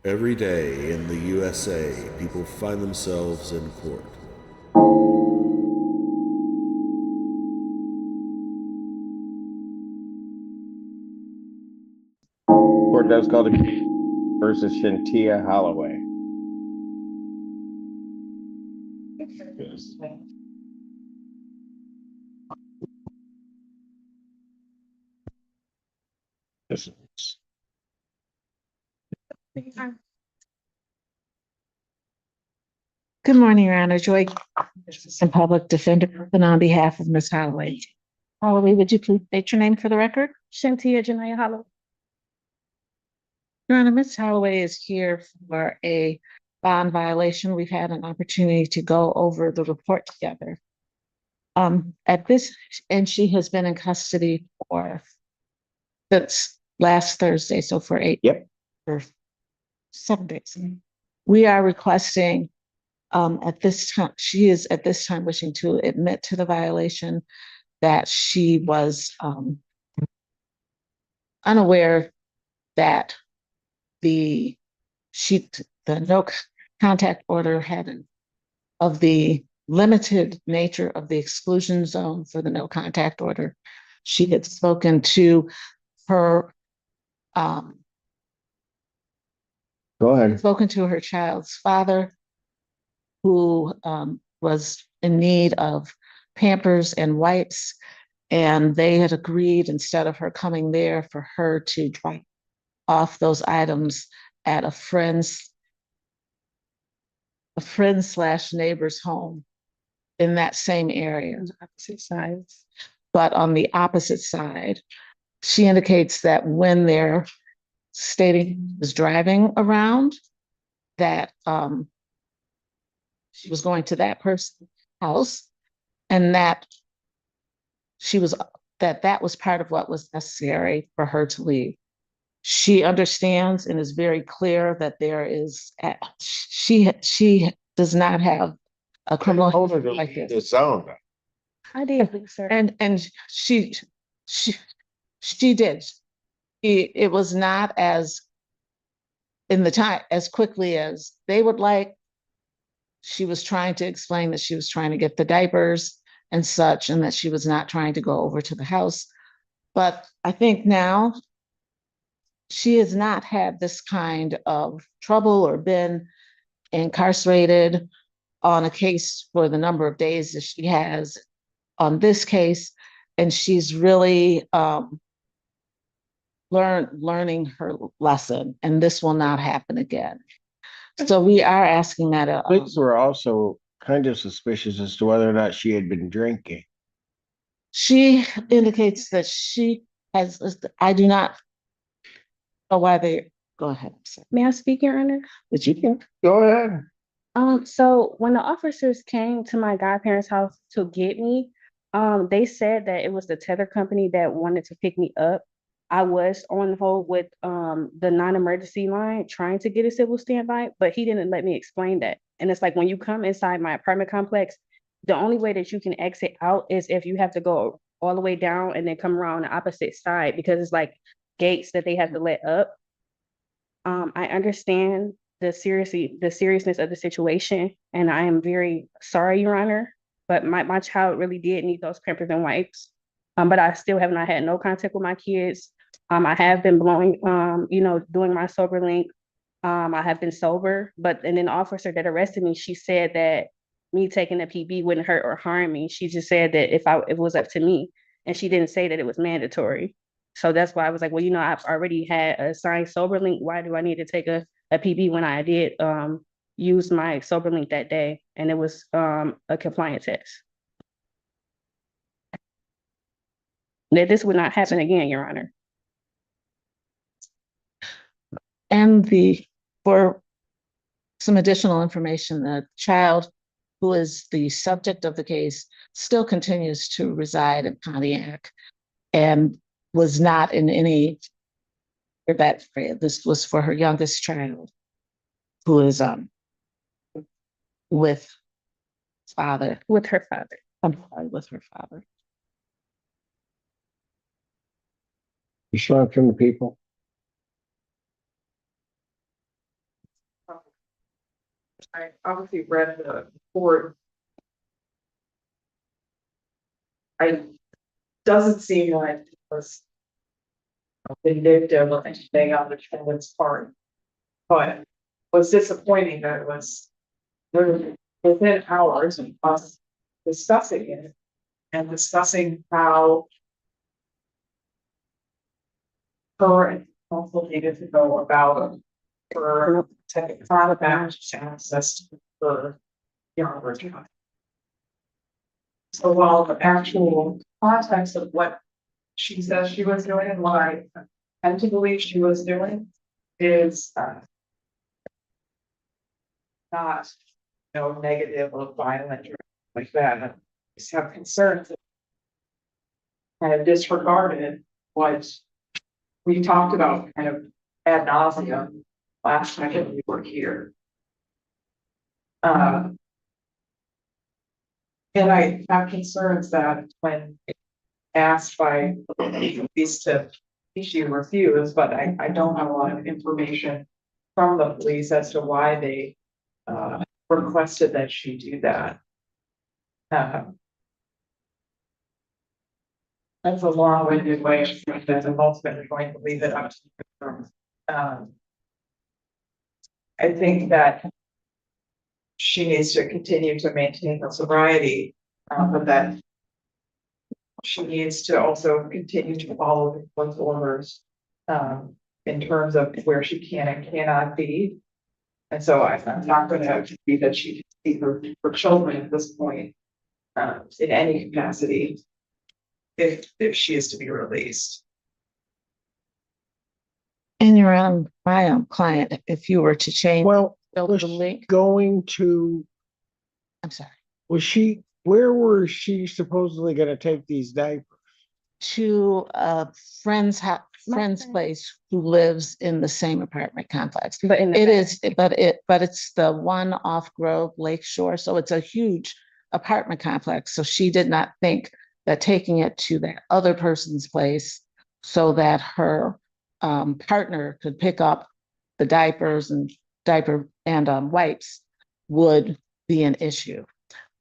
Every day in the USA, people find themselves in court. Court does call the case versus Shantia Holloway. Yes. This is- Good morning, Your Honor. Joy, Assistant Public Defender, and on behalf of Ms. Holloway. Holloway, would you please state your name for the record? Shantia Janaya Holloway. Your Honor, Ms. Holloway is here for a bond violation. We've had an opportunity to go over the report together. And she has been in custody since last Thursday, so for Yep. for 7 days. We are requesting at this time, she is at this time wishing to admit to the violation, that she was unaware that the no contact order of the limited nature of the exclusion zone for the no contact order. She had spoken to her Go ahead. child's father, who was in need of pampers and wipes, and they had agreed, instead of her coming there, for her to drop off those items at a friend slash neighbor's home in that same area, opposite sides. But on the opposite side, she indicates that when they're stating was driving around, that she was going to that person's house, and that that was part of what was necessary for her to leave. She understands and is very clear that she does not have a criminal history like The this. zone. I did, sir. And she did. It was not as in the time as quickly as they would like. She was trying to explain that she was trying to get the diapers and such, and that she was not trying to go over to the house. But I think now she has not had this kind of trouble or been incarcerated on a case for the number of days that she has on this case. And she's really learning her lesson, and this will not happen again. So we are asking that. Police were also kind of suspicious as to whether or not she had been drinking. She indicates that she has, I do not know why they, go ahead. May I speak, Your Honor? But you can. Go ahead. So when the officers came to my godparents' house to get me, they said that it was the tether company that wanted to pick me up. I was on hold with the non-emergency line trying to get a civil standby, but he didn't let me explain that. And it's like when you come inside my apartment complex, the only way that you can exit out is if you have to go all the way down and then come around the opposite side, because it's like gates that they have to let up. I understand the seriousness of the situation, and I am very sorry, Your Honor. But my child really did need those pampers and wipes. But I still have not had no contact with my kids. I have been blowing, doing my sober link. I have been sober, and then the officer that arrested me, she said that me taking the PB wouldn't hurt or harm me. She just said that if it was up to me, and she didn't say that it was mandatory. So that's why I was like, well, I've already had a signed sober link. Why do I need to take a PB when I did use my sober link that day, and it was a compliance test? That this would not happen again, Your Honor. And for some additional information, the child who is the subject of the case still continues to reside in Pontiac and was not in any that area. This was for her youngest child, who is with father. With her father. I'm sorry, with her father. You saw it from the people. I obviously read the report. Doesn't seem like it was vindictive or anything on the defendant's part. But was disappointing that it was within hours of us discussing it and discussing how her and counsel needed to go about her to contact access to her younger child. So while the actual context of what she says she was doing and what I tend to believe she was doing is not, negative or violent or like that. I just have concerns that kind of disregarded what we talked about kind of ad nauseum last time that we were here. And I have concerns that when asked by these to issue refuse, but I don't have a lot of information from the police as to why they requested that she do that. That's a long-winded way of saying that I'm ultimately going to leave it up to you. I think that she needs to continue to maintain her sobriety, but that she needs to also continue to follow the court's orders in terms of where she can and cannot be. And so I'm not going to be that she can see her children at this point in any capacity if she is to be released. And you're on my client, if you were to change Well, the was link. going to, I'm sorry, where was she supposedly gonna take these diapers? to a friend's house, friend's friend. place who lives in the same apartment complex. But in the It back. is, but it's the one off Grove Lake Shore, so it's a huge apartment complex. So she did not think that taking it to that other person's place so that her partner could pick up the diapers and wipes would be an issue.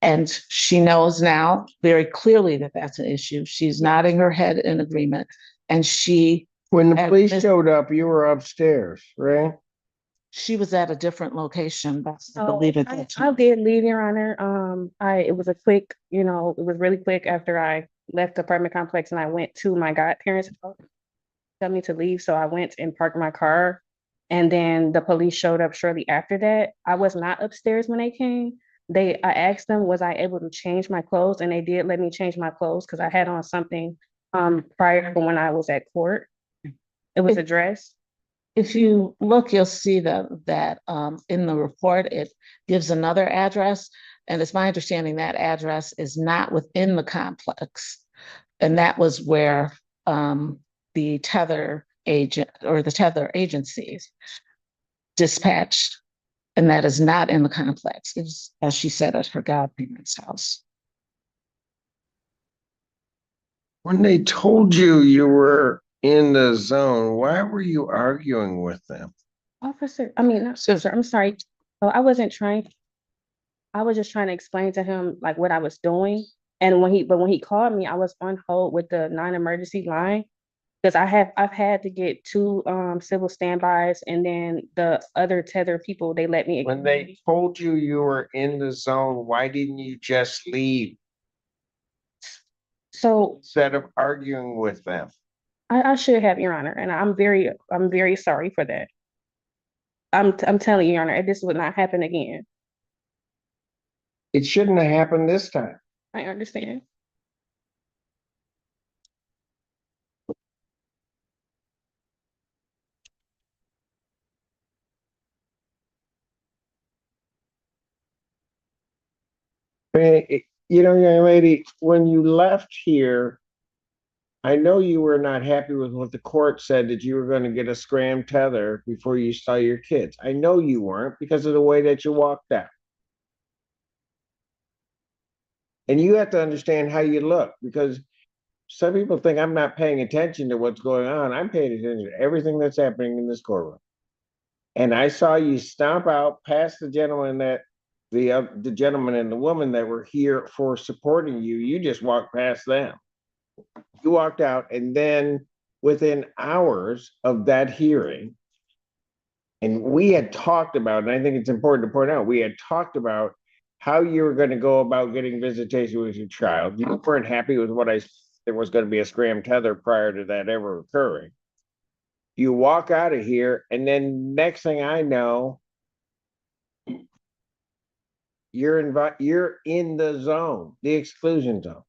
And she knows now very clearly that that's an issue. She's nodding her head in agreement. And When the At police this- showed up, you were upstairs, right? she was at a different location, but I Oh, believe it. I did leave, Your Honor. It was a quick, it was really quick after I left the apartment complex and I went to my godparents' house. Tell me to leave, so I went and parked my car. And then the police showed up shortly after that. I was not upstairs when they came. I asked them, was I able to change my clothes? And they did let me change my clothes because I had on something prior to when I was at court. It was a dress. If you look, you'll see that in the report, it gives another address. And it's my understanding that address is not within the complex. And that was where the tether agent or the tether agencies dispatched. And that is not in the complex. It's, as she said, at her godparents' house. When they told you you were in the zone, why were you arguing with them? Officer, I mean, not officer, I'm sorry. Oh, I wasn't trying. I was just trying to explain to him like what I was doing. And when he called me, I was on hold with the non-emergency line. Because I've had to get two civil standbys and then the other tether people, they let me. When they told you you were in the zone, why didn't you just leave So instead of arguing with them? I should have, Your Honor, and I'm very sorry for that. I'm telling you, Your Honor, this would not happen again. It shouldn't have happened this time. I understand. Young lady, when you left here, I know you were not happy with what the court said that you were going to get a scram tether before you saw your kids. I know you weren't because of the way that you walked out. And you have to understand how you look because some people think I'm not paying attention to what's going on. I'm paying attention to everything that's happening in this courtroom. And I saw you stomp out past the gentleman that the gentleman and the woman that were here for supporting you. You just walked past them. You walked out, and then within hours of that hearing, and we had talked about, and I think it's important to point out, we had talked about how you were going to go about getting visitation with your child. You weren't happy with what there was going to be a scram tether prior to that ever occurring. You walk out of here, and then next thing I know, you're in the zone, the exclusion zone.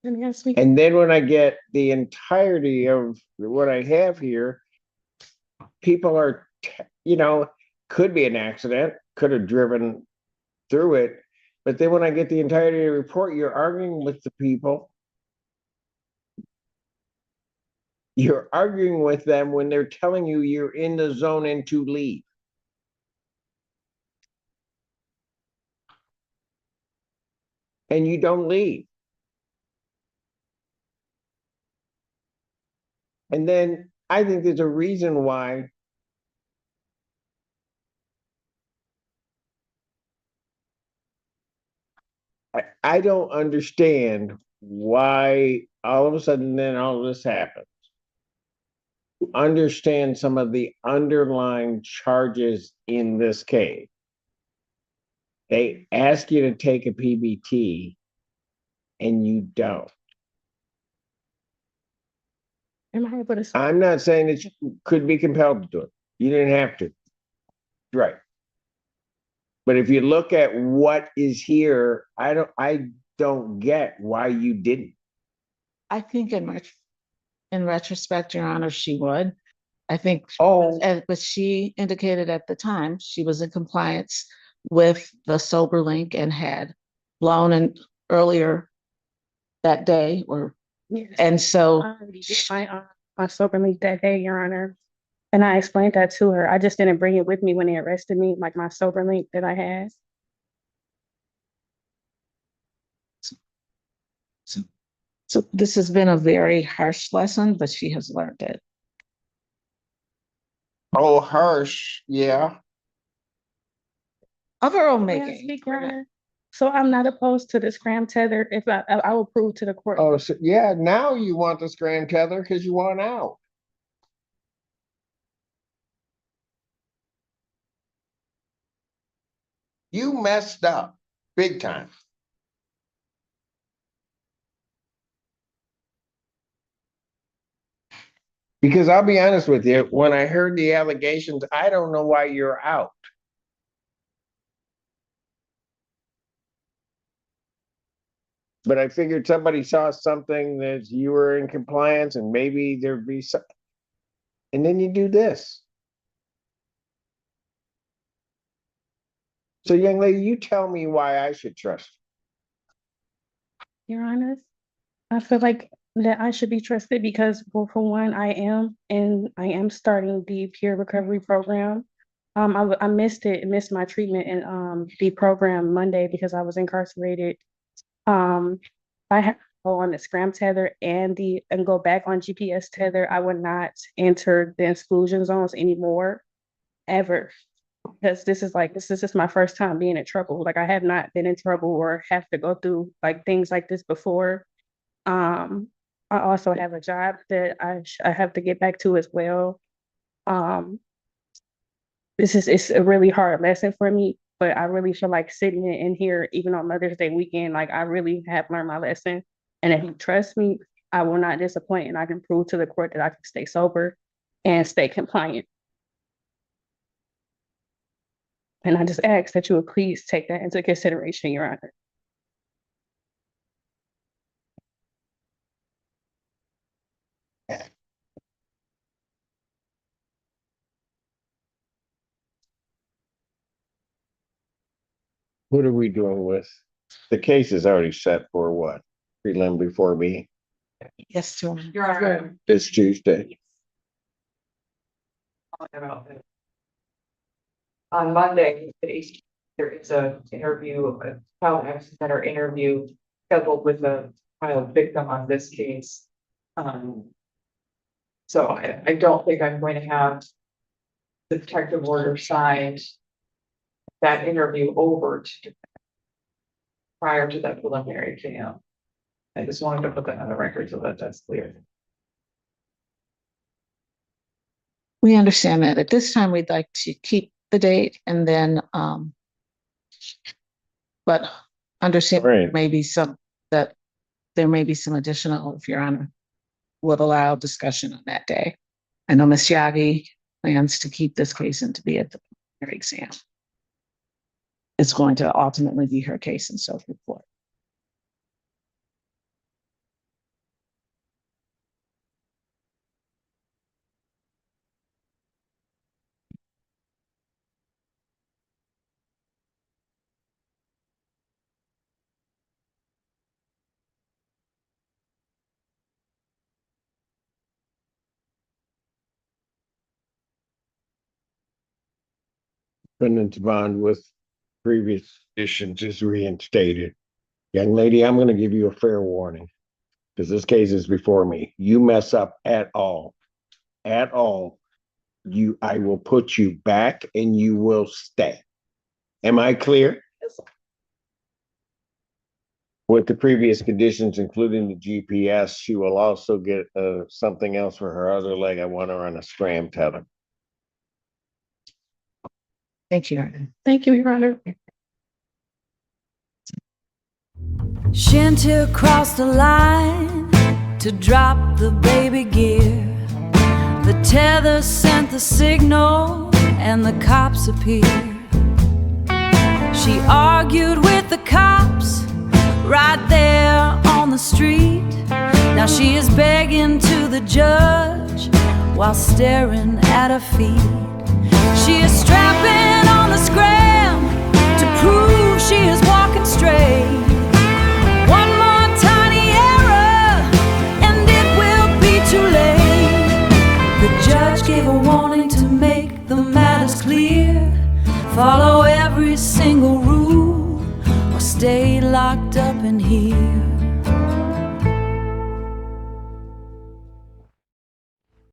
And then when I get the entirety of what I have here, people are, could be an accident, could have driven through it. But then when I get the entirety of the report, you're arguing with the people. You're arguing with them when they're telling you you're in the zone and to leave. And you don't leave. And then I think there's a reason why I don't understand why all of a sudden then all of this happens. Understand some of the underlying charges in this case. They ask you to take a PBT and you don't. Am I able to? I'm not saying that you could be compelled to do it. You didn't have to. Right. But if you look at what is here, I don't get why you didn't. I think in retrospect, Your Honor, she would. I think, but she indicated at the time she was in compliance with the sober link and had blown in earlier that day, Yes. and so I already did my sober link that day, Your Honor. And I explained that to her. I just didn't bring it with me when they arrested me, like my sober link that I had. so this has been a very harsh lesson, but she has learned it. Oh, harsh, yeah. Of her own May I making. speak, Your Honor? So I'm not opposed to the scram tether. If I will prove to the court. Oh, so yeah, now you want the scram tether because you want out. You messed up big time. Because I'll be honest with you, when I heard the allegations, I don't know why you're out. But I figured somebody saw something that you were in compliance and maybe there'd be some. And then you do this. So young lady, you tell me why I should trust Your Honor, I feel like that I should be trusted because, well, for one, I am starting the peer recovery program. I missed my treatment in the program Monday because I was incarcerated. I have to go on the scram tether and go back on GPS tether. I would not enter the exclusion zones anymore, ever. Because this is just my first time being in trouble. Like I have not been in trouble or have to go through like things like this before. I also have a job that I have to get back to as well. It's a really hard lesson for me, but I really feel like sitting in here, even on Mother's Day weekend, like I really have learned my lesson. And if you trust me, I will not disappoint, and I can prove to the court that I can stay sober and stay compliant. And I just ask that you would please take that into consideration, Your Honor. what are we doing with? The case is already set for what? Prelim before me Yes, Your Honor. Your Honor. this Tuesday. About this. On Monday, there is a interview, a child action center interview scheduled with a child victim on this case. So I don't think I'm going to have the protective order signed, that interview over to prior to that preliminary exam. I just wanted to put that on the record so that that's clear. We understand that. At this time, we'd like to keep the date and then, but understand Right. maybe some, that there may be some additional, if Your Honor would allow discussion on that day. I know Ms. Yagi plans to keep this case and to be at the preliminary exam. It's going to ultimately be her case and so forth. Defendant's bond with previous conditions is reinstated. Young lady, I'm gonna give you a fair warning, because this case is before me. You mess up at all, I will put you back and you will stay. Am I clear? With the previous conditions, including the GPS, she will also get something else for her other leg. I want her on a scram tether. Thank you, Your Honor. Thank you, Your Honor. Shanty crossed the line to drop the baby gear. The tether sent the signal and the cops appeared. She argued with the cops right there on the street. Now she is begging to the judge while staring at her feet. She is strapping on the scram to prove she is walking straight. One more tiny error and it will be too late. The judge gave a warning to make the matters clear. Follow every single rule or stay locked up in here.